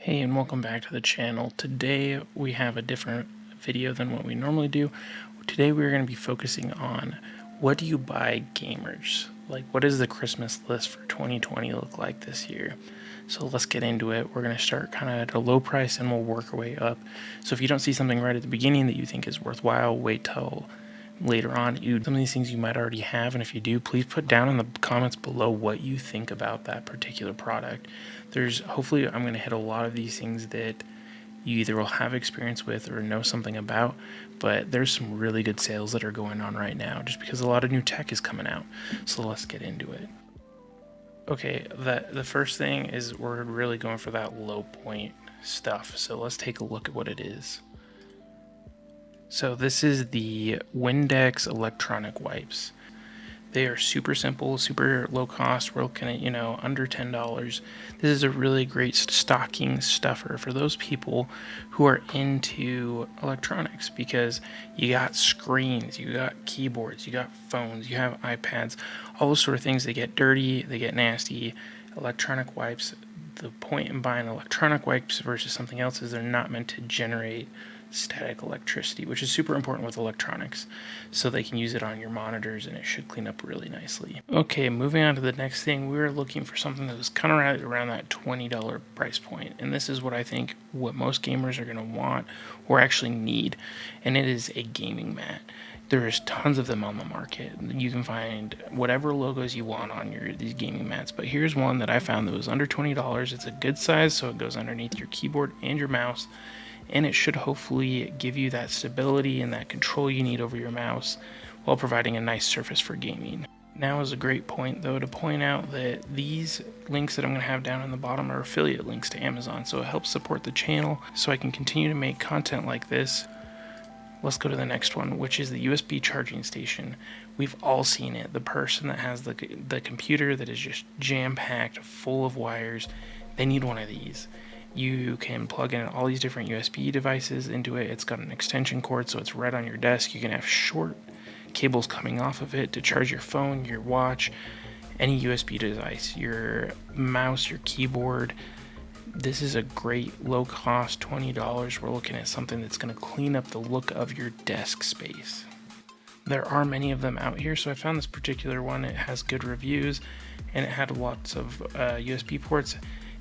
Hey, and welcome back to the channel. Today we have a different video than what we normally do. Today we're going to be focusing on what do you buy gamers? Like, what does the Christmas list for 2020 look like this year? So let's get into it. We're going to start kind of at a low price and we'll work our way up. So if you don't see something right at the beginning that you think is worthwhile, wait till later on. Some of these things you might already have, and if you do, please put down in the comments below what you think about that particular product. Hopefully I'm going to hit a lot of these things that you either will have experience with or know something about, but there's some really good sales that are going on right now just because a lot of new tech is coming out. So let's get into it. Okay, the first thing is we're really going for that low point stuff. So let's take a look at what it is. So this is the Windex electronic wipes. They are super simple, super low cost. We're looking at, under $10. This is a really great stocking stuffer for those people who are into electronics, because you got screens, you got keyboards, you got phones, you have iPads, all those sort of things. They get dirty, they get nasty. Electronic wipes, the point in buying electronic wipes versus something else is they're not meant to generate static electricity, which is super important with electronics, so they can use it on your monitors and it should clean up really nicely. Okay, moving on to the next thing, we were looking for something that was kind of right around that $20 price point, and this is what I think what most gamers are going to want or actually need, and it is a gaming mat. There's tons of them on the market. You can find whatever logos you want on these gaming mats, but here's one that I found that was under $20. It's a good size, so it goes underneath your keyboard and your mouse, and it should hopefully give you that stability and that control you need over your mouse while providing a nice surface for gaming. Now is a great point, though, to point out that these links that I'm going to have down in the bottom are affiliate links to Amazon, so it helps support the channel so I can continue to make content like this. Let's go to the next one, which is the USB charging station. We've all seen it. The person that has the computer that is just jam-packed full of wires, they need one of these. You can plug in all these different USB devices into it. It's got an extension cord, so it's right on your desk. You can have short cables coming off of it to charge your phone, your watch, any USB device, your mouse, your keyboard. This is a great low cost, $20. We're looking at something that's going to clean up the look of your desk space. There are many of them out here, so I found this particular one. It has good reviews and it had lots of USB ports.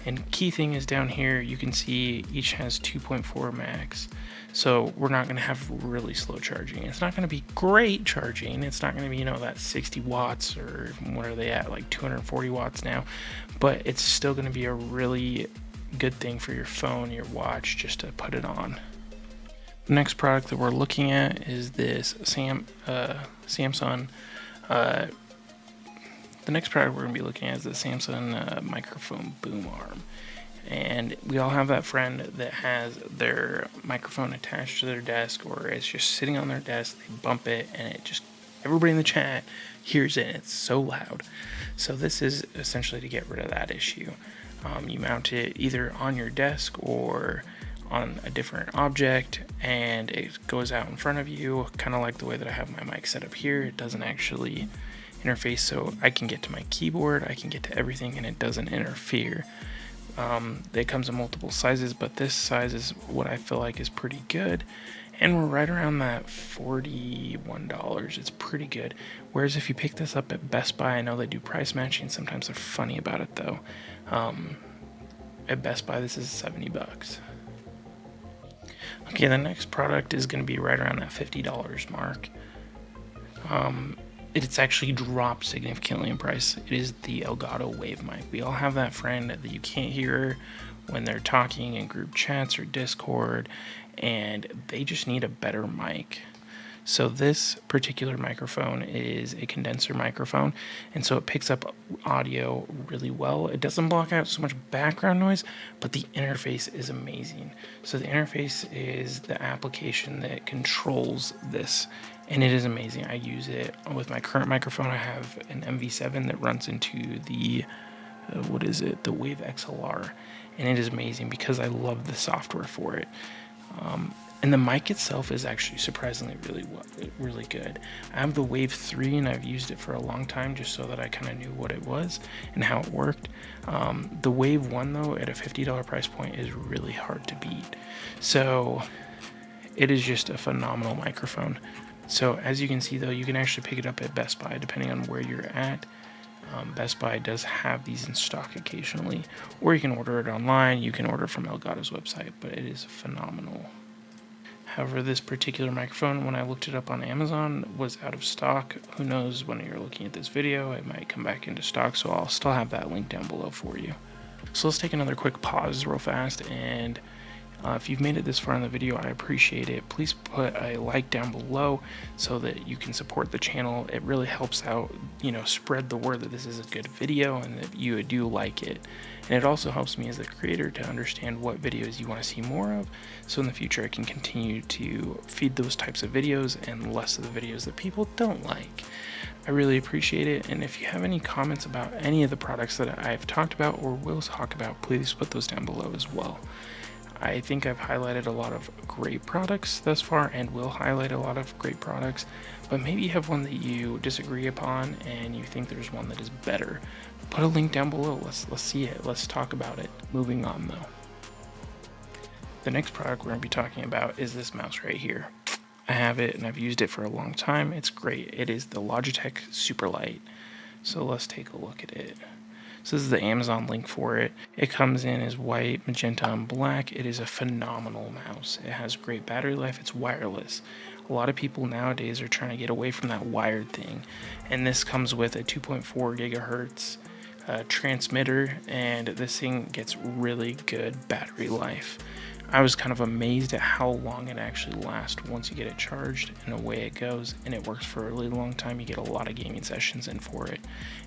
And key thing is down here, you can see each has 2.4 max. So we're not going to have really slow charging. It's not going to be great charging. It's not going to be, that 60 watts, or what are they at, like 240 watts now. But it's still going to be a really good thing for your phone, your watch, just to put it on. The next product that we're looking at is this Samsung. The next product we're going to be looking at is the Samsung microphone boom arm. And we all have that friend that has their microphone attached to their desk, or it's just sitting on their desk, they bump it, and everybody in the chat hears it, and it's so loud. So this is essentially to get rid of that issue. You mount it either on your desk or on a different object, and it goes out in front of you, kind of like the way that I have my mic set up here. It doesn't actually interface, so I can get to my keyboard, I can get to everything, and it doesn't interfere. It comes in multiple sizes, but this size is what I feel like is pretty good, and we're right around that $41. It's pretty good. Whereas if you pick this up at Best Buy, I know they do price matching. Sometimes they're funny about it, though. At Best Buy, this is $70. Okay, the next product is going to be right around that $50 mark. It's actually dropped significantly in price. It is the Elgato Wave Mic. We all have that friend that you can't hear when they're talking in group chats or Discord, and they just need a better mic. So this particular microphone is a condenser microphone, and so it picks up audio really well. It doesn't block out so much background noise, but the interface is amazing. So the interface is the application that controls this, and it is amazing. I use it with my current microphone. I have an MV7 that runs into the the Wave XLR, and it is amazing because I love the software for it. And the mic itself is actually surprisingly really good. I have the Wave 3 and I've used it for a long time just so that I kind of knew what it was and how it worked. The Wave 1 though, at a $50 price point, is really hard to beat. So it is just a phenomenal microphone. So as you can see though, you can actually pick it up at Best Buy depending on where you're at. Best Buy does have these in stock occasionally, or you can order it online. You can order from Elgato's website, but it is phenomenal. However, this particular microphone, when I looked it up on Amazon, was out of stock. Who knows, when you're looking at this video, it might come back into stock, so I'll still have that link down below for you. So let's take another quick pause real fast, and if you've made it this far in the video, I appreciate it. Please put a like down below so that you can support the channel. It really helps out, spread the word that this is a good video and that you do like it. And it also helps me as a creator to understand what videos you want to see more of, so in the future I can continue to feed those types of videos and less of the videos that people don't like. I really appreciate it, and if you have any comments about any of the products that I've talked about or will talk about, please put those down below as well. I think I've highlighted a lot of great products thus far and will highlight a lot of great products, but maybe you have one that you disagree upon and you think there's one that is better. Put a link down below. Let's see it. Let's talk about it. Moving on though. The next product we're going to be talking about is this mouse right here. I have it and I've used it for a long time. It's great. It is the Logitech Superlight. So let's take a look at it. So this is the Amazon link for it. It comes in as white, magenta, and black. It is a phenomenal mouse. It has great battery life. It's wireless. A lot of people nowadays are trying to get away from that wired thing. And this comes with a 2.4 gigahertz transmitter, and this thing gets really good battery life. I was kind of amazed at how long it actually lasts once you get it charged, and away it goes, and it works for a really long time. You get a lot of gaming sessions in for it.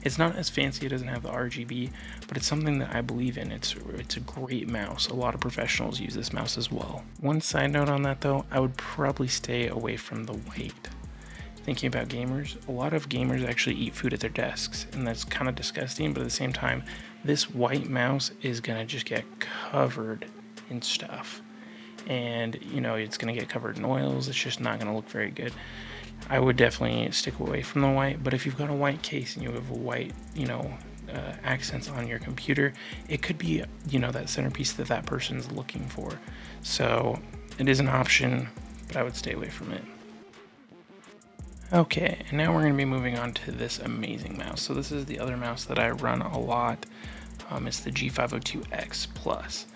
It's not as fancy, it doesn't have the RGB, but it's something that I believe in. It's a great mouse. A lot of professionals use this mouse as well. One side note on that though, I would probably stay away from the white. Thinking about gamers, a lot of gamers actually eat food at their desks, and that's kind of disgusting, but at the same time, this white mouse is gonna just get covered in stuff, and it's going to get covered in oils. It's just not going to look very good. I would definitely stick away from the white, but if you've got a white case and you have a white accents on your computer, it could be that centerpiece that person's looking for. So it is an option, but I would stay away from it. Okay, and now we're going to be moving on to this amazing mouse. So this is the other mouse that I run a lot. It's the G502X Plus.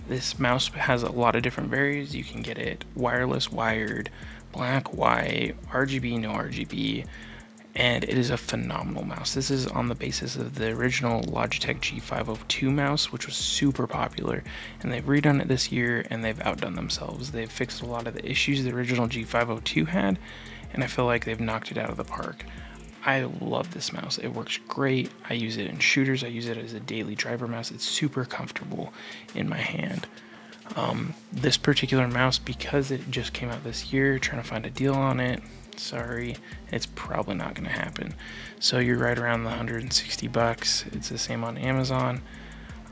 This mouse has a lot of different varies. You can get it wireless, wired, black, white, RGB, no RGB, and it is a phenomenal mouse. This is on the basis of the original Logitech G502 mouse, which was super popular, and they've redone it this year and they've outdone themselves. They've fixed a lot of the issues the original G502 had, and I feel like they've knocked it out of the park. I love this mouse. It works great. I use it in shooters. I use it as a daily driver mouse. It's super comfortable in my hand. This particular mouse, because it just came out this year, trying to find a deal on it, sorry, it's probably not going to happen. So you're right around the 160 bucks. It's the same on Amazon.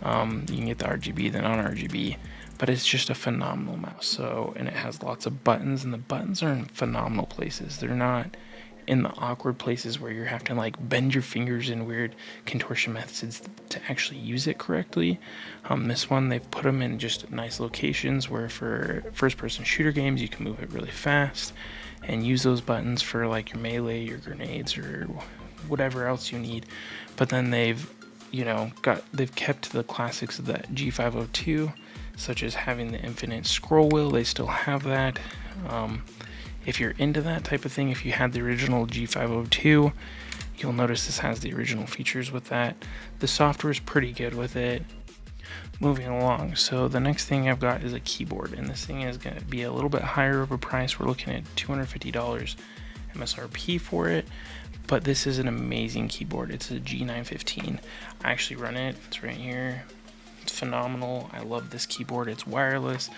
You can get the RGB, the non-RGB, but it's just a phenomenal mouse. So, and it has lots of buttons, and the buttons are in phenomenal places. They're not in the awkward places where you have to like bend your fingers in weird contortion methods to actually use it correctly. This one, they've put them in just nice locations where for first-person shooter games you can move it really fast and use those buttons for like your melee, your grenades, or whatever else you need. But then they've kept the classics of that G502, such as having the infinite scroll wheel. They still have that. If you're into that type of thing, if you had the original G502, you'll notice this has the original features with that. The software is pretty good with it. Moving along, so the next thing I've got is a keyboard, and this thing is going to be a little bit higher of a price. We're looking at $250 MSRP for it, but this is an amazing keyboard. It's a G915. I actually run it. It's right here. It's phenomenal. I love this keyboard. It's wireless.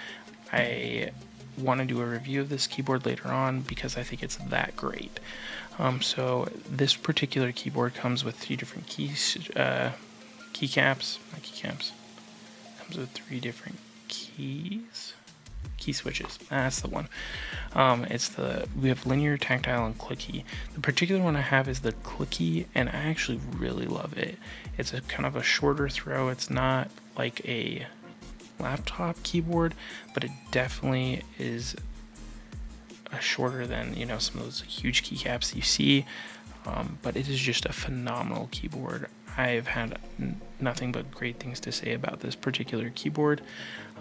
I want to do a review of this keyboard later on because I think it's that great. So this particular keyboard comes with 3 different keycaps. Comes with 3 different keys. key switches. That's the one. We have linear, tactile, and clicky. The particular one I have is the clicky, and I actually really love it. It's a kind of a shorter throw. It's not like a laptop keyboard, but it definitely is shorter than some of those huge keycaps you see. But it is just a phenomenal keyboard. I've had nothing but great things to say about this particular keyboard.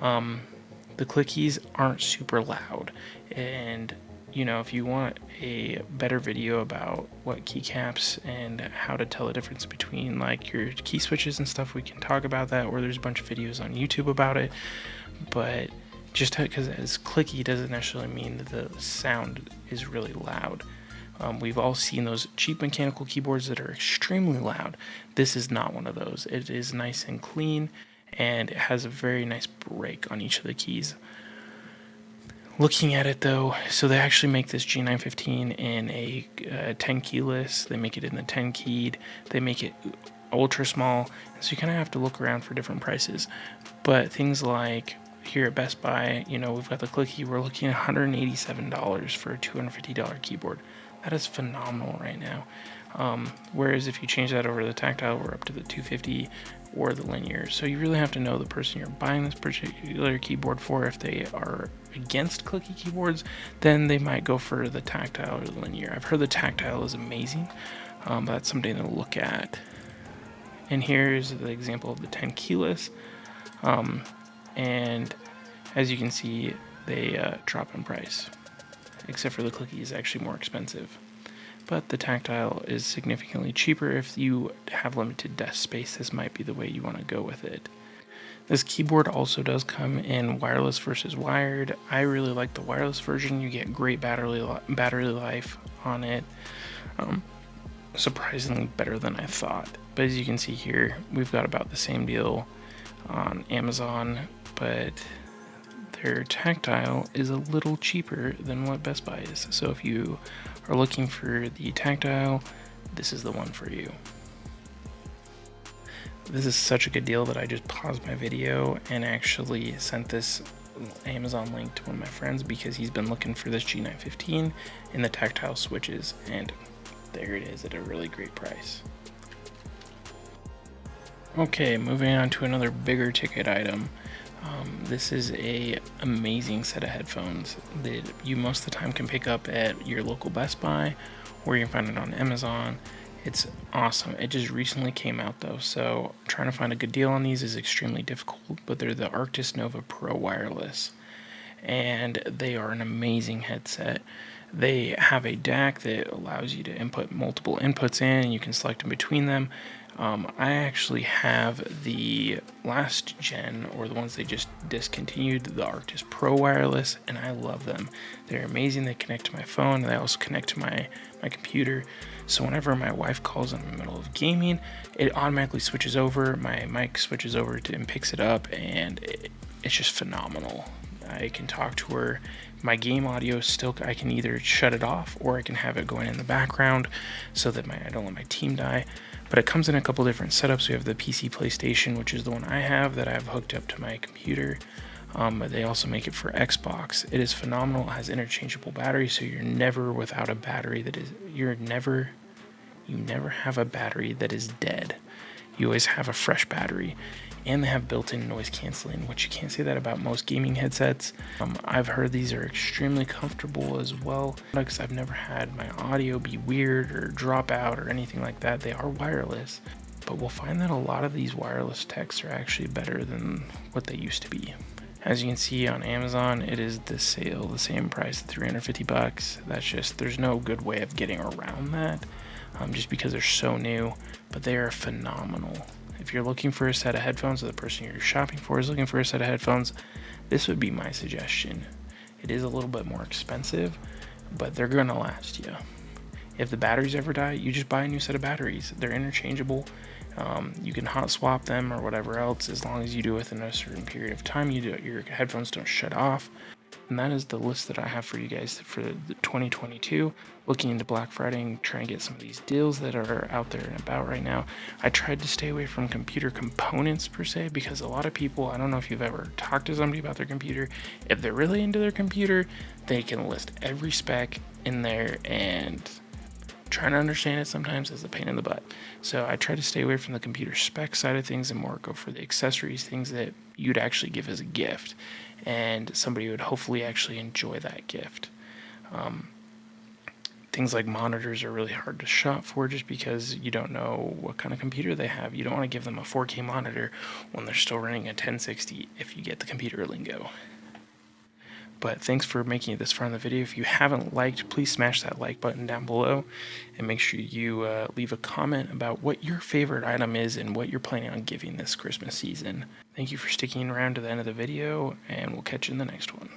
The clickies aren't super loud, and if you want a better video about what keycaps and how to tell the difference between like your key switches and stuff, we can talk about that, or there's a bunch of videos on YouTube about it. But just because it's clicky doesn't necessarily mean that the sound is really loud. We've all seen those cheap mechanical keyboards that are extremely loud. This is not one of those. It is nice and clean, and it has a very nice break on each of the keys. Looking at it though, so they actually make this G915 in a 10 keyless. They make it in the 10 keyed. They make it ultra small, so you kind of have to look around for different prices. But things like here at Best Buy, we've got the clicky. We're looking at $187 for a $250 keyboard. That is phenomenal right now. Whereas if you change that over to the tactile, we're up to the $250 or the linear. So you really have to know the person you're buying this particular keyboard for. If they are against clicky keyboards, then they might go for the tactile or the linear. I've heard the tactile is amazing, but that's something to look at. And here's the example of the 10 keyless. And as you can see, they drop in price, except for the clicky is actually more expensive. But the tactile is significantly cheaper. If you have limited desk space, this might be the way you want to go with it. This keyboard also does come in wireless versus wired. I really like the wireless version. You get great battery life on it. Surprisingly better than I thought. But as you can see here, we've got about the same deal on Amazon, but their tactile is a little cheaper than what Best Buy is. So if you are looking for the tactile, this is the one for you. This is such a good deal that I just paused my video and actually sent this Amazon link to one of my friends because he's been looking for this G915 in the tactile switches, and there it is at a really great price. Okay, moving on to another bigger ticket item. This is a amazing set of headphones that you most of the time can pick up at your local Best Buy, or you can find it on Amazon. It's awesome. It just recently came out though, so trying to find a good deal on these is extremely difficult, but they're the Arctis Nova Pro Wireless, and they are an amazing headset. They have a DAC that allows you to input multiple inputs in, and you can select in between them. I actually have the last gen, or the ones they just discontinued, the Arctis Pro Wireless, and I love them. They're amazing. They connect to my phone, and they also connect to my computer. So whenever my wife calls in the middle of gaming, it automatically switches over. My mic switches over to and picks it up, and it's just phenomenal. I can talk to her. My game audio still, I can either shut it off or I can have it going in the background so that I don't let my team die. But it comes in a couple different setups. We have the PC PlayStation, which is the one I have that I have hooked up to my computer. But they also make it for Xbox. It is phenomenal. It has interchangeable batteries, so you're never without a battery that is, you never have a battery that is dead. You always have a fresh battery. And they have built-in noise canceling, which you can't say that about most gaming headsets. I've heard these are extremely comfortable as well, because I've never had my audio be weird or drop out or anything like that. They are wireless, but we'll find that a lot of these wireless techs are actually better than what they used to be. As you can see on Amazon, it is the same price, $350. That's just, there's no good way of getting around that, just because they're so new, but they are phenomenal. If you're looking for a set of headphones, or the person you're shopping for is looking for a set of headphones, this would be my suggestion. It is a little bit more expensive, but they're going to last you. If the batteries ever die, you just buy a new set of batteries. They're interchangeable. You can hot swap them or whatever else, as long as you do it within a certain period of time. Your headphones don't shut off. And that is the list that I have for you guys for the 2022. Looking into Black Friday and trying to get some of these deals that are out there and about right now. I tried to stay away from computer components per se, because a lot of people, I don't know if you've ever talked to somebody about their computer, if they're really into their computer, they can list every spec in there, and trying to understand it sometimes is a pain in the butt. So I try to stay away from the computer spec side of things and more go for the accessories, things that you'd actually give as a gift, and somebody would hopefully actually enjoy that gift. Things like monitors are really hard to shop for, just because you don't know what kind of computer they have. You don't want to give them a 4K monitor when they're still running a 1060 if you get the computer lingo. But thanks for making it this far in the video. If you haven't liked, please smash that like button down below, and make sure you leave a comment about what your favorite item is and what you're planning on giving this Christmas season. Thank you for sticking around to the end of the video, and we'll catch you in the next one.